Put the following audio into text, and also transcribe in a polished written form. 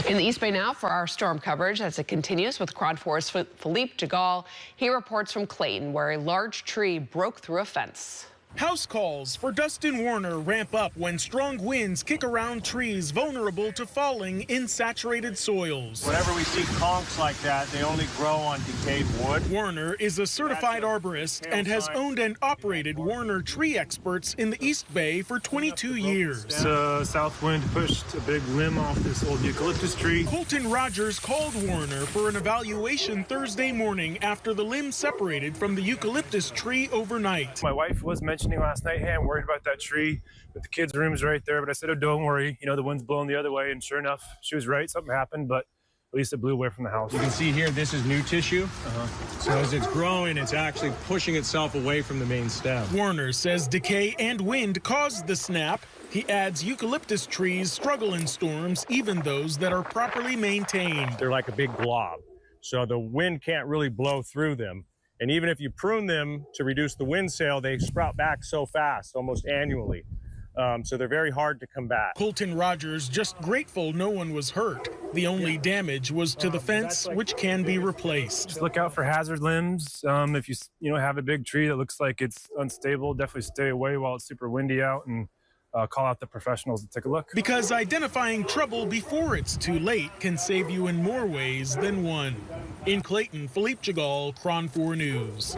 In the East Bay now for our storm coverage as it continues with Quad 4's Philippe Jagal. He reports from Clayton where a large tree broke through a fence. House calls for Dustin Warner ramp up when strong winds kick around trees vulnerable to falling in saturated soils. Whenever we see conchs like that, they only grow on decayed wood. Warner is a certified arborist and has owned and operated Warner Tree Experts in the East Bay for 22 years. South wind pushed a big limb off this old eucalyptus tree. Colton Rogers called Warner for an evaluation Thursday morning after the limb separated from the eucalyptus tree overnight. My wife was mentioning last night, hey, I'm worried about that tree, but the kids' room's right there. But I said, oh, don't worry, the wind's blowing the other way. And sure enough, she was right. Something happened, but at least it blew away from the house. You can see here, this is new tissue. So as it's growing, it's actually pushing itself away from the main stem. Warner says decay and wind caused the snap. He adds eucalyptus trees struggle in storms, even those that are properly maintained. They're like a big glob, so the wind can't really blow through them. And even if you prune them to reduce the wind sail, they sprout back so fast, almost annually. So they're very hard to combat. Colton Rogers just grateful no one was hurt. The only damage was to the fence, which can be replaced. Just look out for hazard limbs. If you have a big tree that looks like it's unstable, definitely stay away while it's super windy out and call out the professionals to take a look. Because identifying trouble before it's too late can save you in more ways than one. In Clayton, Philippe Jagal, Quad 4 News.